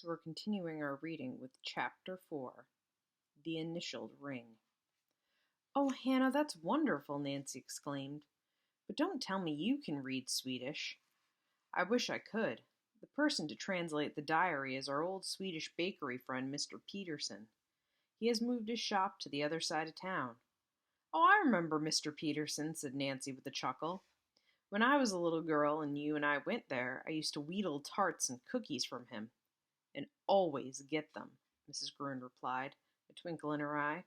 So we're continuing our reading with Chapter 4, The Initialed Ring. "Oh, Hannah, that's wonderful," Nancy exclaimed. "But don't tell me you can read Swedish." "I wish I could. The person to translate the diary is our old Swedish bakery friend, Mr. Peterson. He has moved his shop to the other side of town." "Oh, I remember Mr. Peterson," said Nancy with a chuckle. "When I was a little girl and you and I went there, I used to wheedle tarts and cookies from him." "And always get them," Mrs. Gruen replied, a twinkle in her eye.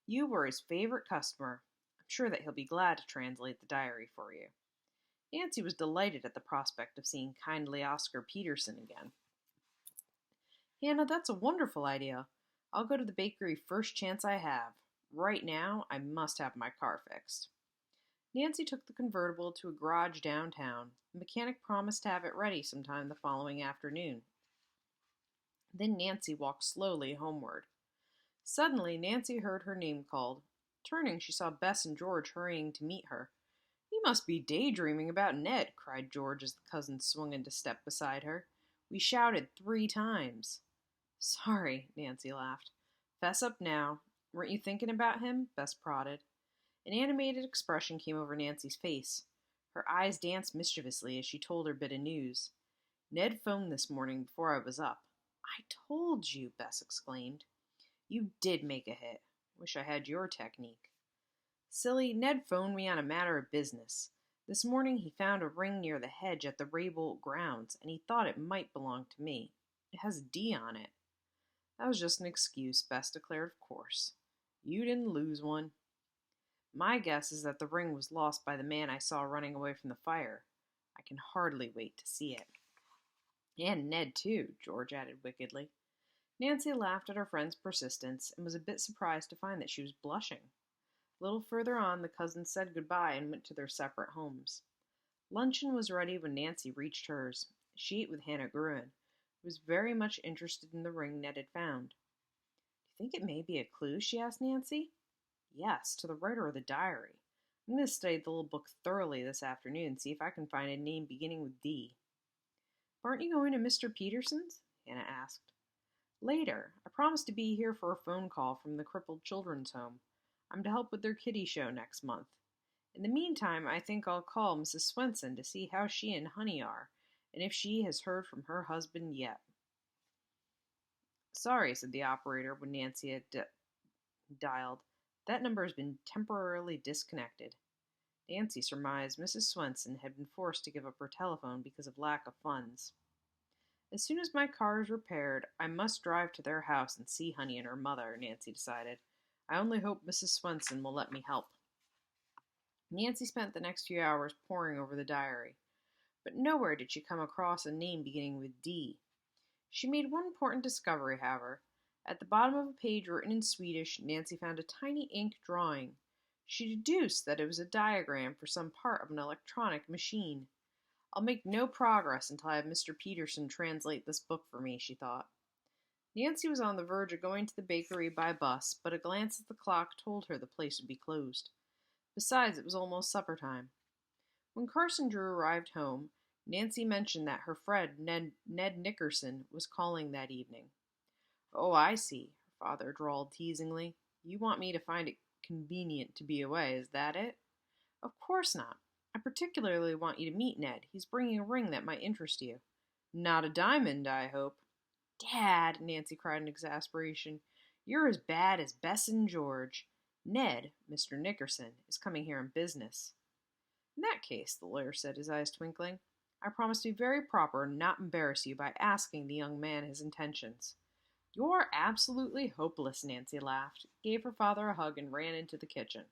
"You were his favorite customer. I'm sure that he'll be glad to translate the diary for you." Nancy was delighted at the prospect of seeing kindly Oscar Peterson again. "Hannah, that's a wonderful idea. I'll go to the bakery first chance I have. Right now, I must have my car fixed." Nancy took the convertible to a garage downtown. The mechanic promised to have it ready sometime the following afternoon. Then Nancy walked slowly homeward. Suddenly, Nancy heard her name called. Turning, she saw Bess and George hurrying to meet her. "You must be daydreaming about Ned," cried George as the cousins swung into step beside her. "We shouted 3 times." "Sorry," Nancy laughed. "Fess up now. Weren't you thinking about him?" Bess prodded. An animated expression came over Nancy's face. Her eyes danced mischievously as she told her bit of news. "Ned phoned this morning before I was up." "I told you," Bess exclaimed. "You did make a hit. Wish I had your technique." "Silly, Ned phoned me on a matter of business. This morning he found a ring near the hedge at the Raybolt grounds, and he thought it might belong to me. It has a D on it." "That was just an excuse," Bess declared, "of course. You didn't lose one." "My guess is that the ring was lost by the man I saw running away from the fire. I can hardly wait to see it." "And Ned, too," George added wickedly. Nancy laughed at her friend's persistence and was a bit surprised to find that she was blushing. A little further on, the cousins said goodbye and went to their separate homes. Luncheon was ready when Nancy reached hers. She ate with Hannah Gruen, who was very much interested in the ring Ned had found. "Do you think it may be a clue?" she asked Nancy. "Yes, to the writer of the diary. I'm going to study the little book thoroughly this afternoon and see if I can find a name beginning with D." "Aren't you going to Mr. Peterson's?" Hannah asked. "Later. I promised to be here for a phone call from the Crippled Children's Home. I'm to help with their kiddie show next month. In the meantime, I think I'll call Mrs. Swenson to see how she and Honey are, and if she has heard from her husband yet." "Sorry," said the operator when Nancy had dialed. "That number has been temporarily disconnected." Nancy surmised Mrs. Swenson had been forced to give up her telephone because of lack of funds. "As soon as my car is repaired, I must drive to their house and see Honey and her mother," Nancy decided. "I only hope Mrs. Swenson will let me help." Nancy spent the next few hours poring over the diary, but nowhere did she come across a name beginning with D. She made one important discovery, however. At the bottom of a page written in Swedish, Nancy found a tiny ink drawing. She deduced that it was a diagram for some part of an electronic machine. "I'll make no progress until I have Mr. Peterson translate this book for me," she thought. Nancy was on the verge of going to the bakery by bus, but a glance at the clock told her the place would be closed. Besides, it was almost supper time. When Carson Drew arrived home, Nancy mentioned that her friend Ned Nickerson was calling that evening. "Oh, I see," her father drawled teasingly. "You want me to find it convenient to be away, is that it?" "Of course not. I particularly want you to meet Ned. He's bringing a ring that might interest you." "Not a diamond, I hope." "Dad," Nancy cried in exasperation, "you're as bad as Bess and George. Ned, Mr. Nickerson, is coming here on business." "In that case," the lawyer said, his eyes twinkling, "I promise to be very proper and not embarrass you by asking the young man his intentions." "You're absolutely hopeless," Nancy laughed, gave her father a hug, and ran into the kitchen.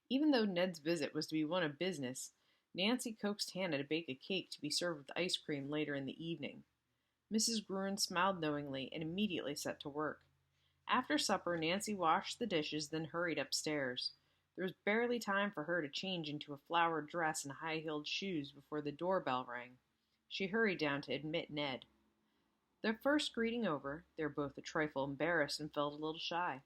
Even though Ned's visit was to be one of business, Nancy coaxed Hannah to bake a cake to be served with ice cream later in the evening. Mrs. Gruen smiled knowingly and immediately set to work. After supper, Nancy washed the dishes, then hurried upstairs. There was barely time for her to change into a flowered dress and high-heeled shoes before the doorbell rang. She hurried down to admit Ned. Their first greeting over, they were both a trifle embarrassed and felt a little shy.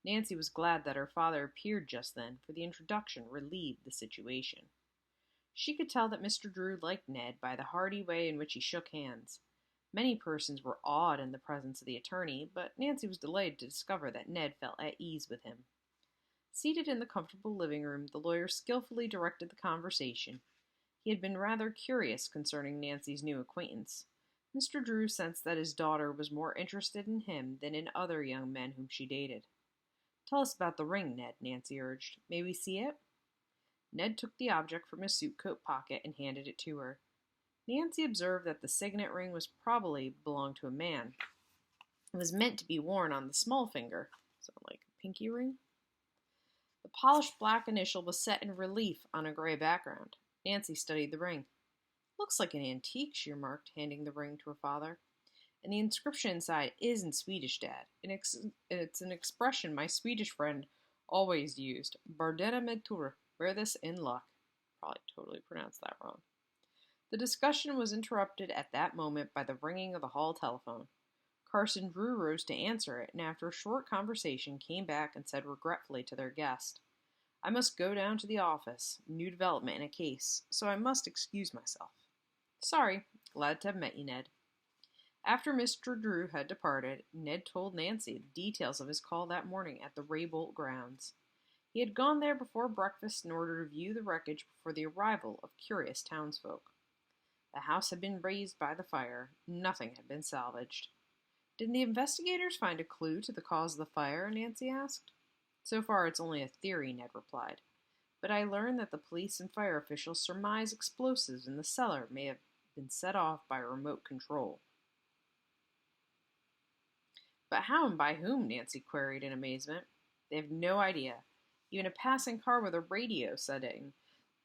Nancy was glad that her father appeared just then, for the introduction relieved the situation. She could tell that Mr. Drew liked Ned by the hearty way in which he shook hands. Many persons were awed in the presence of the attorney, but Nancy was delighted to discover that Ned felt at ease with him. Seated in the comfortable living room, the lawyer skillfully directed the conversation. He had been rather curious concerning Nancy's new acquaintance. Mr. Drew sensed that his daughter was more interested in him than in other young men whom she dated. "Tell us about the ring, Ned," Nancy urged. "May we see it?" Ned took the object from his suit coat pocket and handed it to her. Nancy observed that the signet ring was probably belonged to a man. It was meant to be worn on the small finger, so like a pinky ring. The polished black initial was set in relief on a gray background. Nancy studied the ring. "Looks like an antique," she remarked, handing the ring to her father. "And the inscription inside is in Swedish, Dad. It's an expression my Swedish friend always used. Bardena med tur, wear this in luck." Probably totally pronounced that wrong. The discussion was interrupted at that moment by the ringing of the hall telephone. Carson Drew rose to answer it, and after a short conversation came back and said regretfully to their guest, "I must go down to the office. New development in a case, so I must excuse myself." "Sorry. Glad to have met you, Ned." After Mr. Drew had departed, Ned told Nancy the details of his call that morning at the Raybolt grounds. He had gone there before breakfast in order to view the wreckage before the arrival of curious townsfolk. The house had been razed by the fire. Nothing had been salvaged. "Did the investigators find a clue to the cause of the fire?" Nancy asked. "So far it's only a theory," Ned replied. "But I learned that the police and fire officials surmise explosives in the cellar may have been set off by remote control." "But how and by whom?" Nancy queried in amazement. "They have no idea. Even a passing car with a radio sending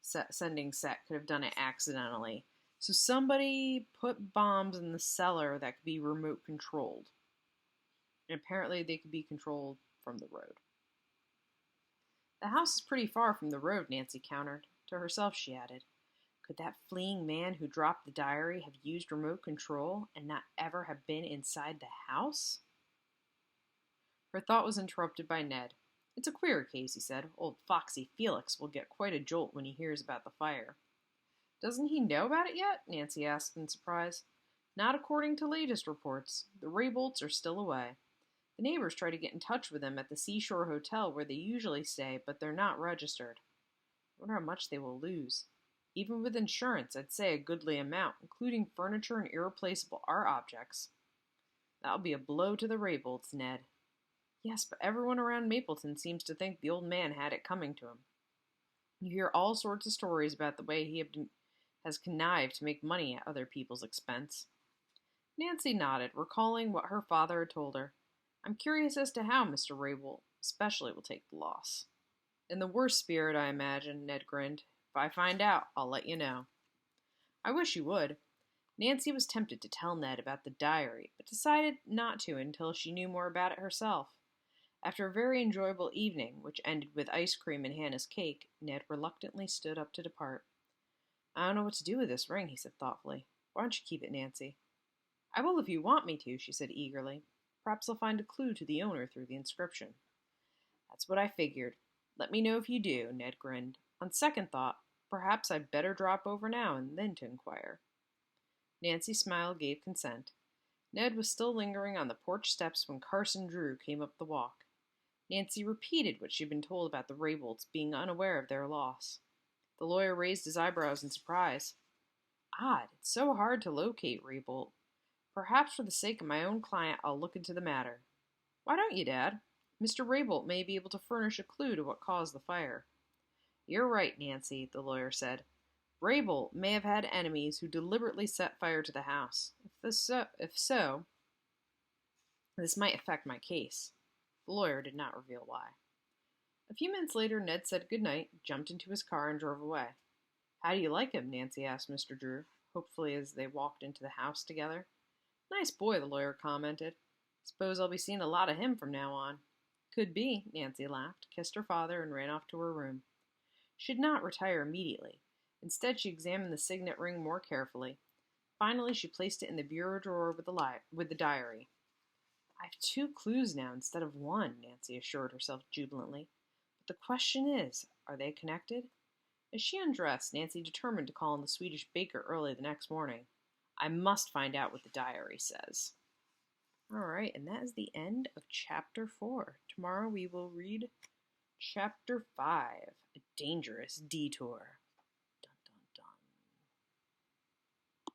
set could have done it accidentally. So somebody put bombs in the cellar that could be remote controlled. And apparently they could be controlled from the road." "The house is pretty far from the road," Nancy countered. To herself she added, "Could that fleeing man who dropped the diary have used remote control and not ever have been inside the house?" Her thought was interrupted by Ned. "It's a queer case," he said. "Old Foxy Felix will get quite a jolt when he hears about the fire." "Doesn't he know about it yet?" Nancy asked in surprise. "Not according to latest reports. The Raybolts are still away. The neighbors try to get in touch with them at the Seashore Hotel where they usually stay, but they're not registered. I wonder how much they will lose. Even with insurance, I'd say a goodly amount, including furniture and irreplaceable art objects. That'll be a blow to the Raybolts, Ned." "Yes, but everyone around Mapleton seems to think the old man had it coming to him. You hear all sorts of stories about the way he has connived to make money at other people's expense." Nancy nodded, recalling what her father had told her. "I'm curious as to how Mr. Raybolt especially will take the loss." "In the worst spirit, I imagine," Ned grinned. "If I find out, I'll let you know." "I wish you would." Nancy was tempted to tell Ned about the diary, but decided not to until she knew more about it herself. After a very enjoyable evening, which ended with ice cream and Hannah's cake, Ned reluctantly stood up to depart. "I don't know what to do with this ring," he said thoughtfully. "Why don't you keep it, Nancy?" "I will if you want me to," she said eagerly. "Perhaps I'll find a clue to the owner through the inscription." "That's what I figured. Let me know if you do," Ned grinned. "On second thought, perhaps I'd better drop over now and then to inquire." Nancy's smile gave consent. Ned was still lingering on the porch steps when Carson Drew came up the walk. Nancy repeated what she had been told about the Raybolts being unaware of their loss. The lawyer raised his eyebrows in surprise. "Odd, it's so hard to locate Raybolt. Perhaps for the sake of my own client I'll look into the matter." "Why don't you, Dad? Mr. Raybolt may be able to furnish a clue to what caused the fire." "You're right, Nancy," the lawyer said. "Raybolt may have had enemies who deliberately set fire to the house. If so, this might affect my case." The lawyer did not reveal why. A few minutes later, Ned said goodnight, jumped into his car, and drove away. "How do you like him?" Nancy asked Mr. Drew, hopefully as they walked into the house together. "Nice boy," the lawyer commented. "Suppose I'll be seeing a lot of him from now on." "Could be," Nancy laughed, kissed her father, and ran off to her room. She did not retire immediately. Instead, she examined the signet ring more carefully. Finally, she placed it in the bureau drawer with the diary. "I have 2 clues now instead of 1, Nancy assured herself jubilantly. "But the question is, are they connected?" As she undressed, Nancy determined to call on the Swedish baker early the next morning. I must find out what the diary says. All right, and that is the end of chapter 4. Tomorrow we will read chapter 5, A Dangerous Detour.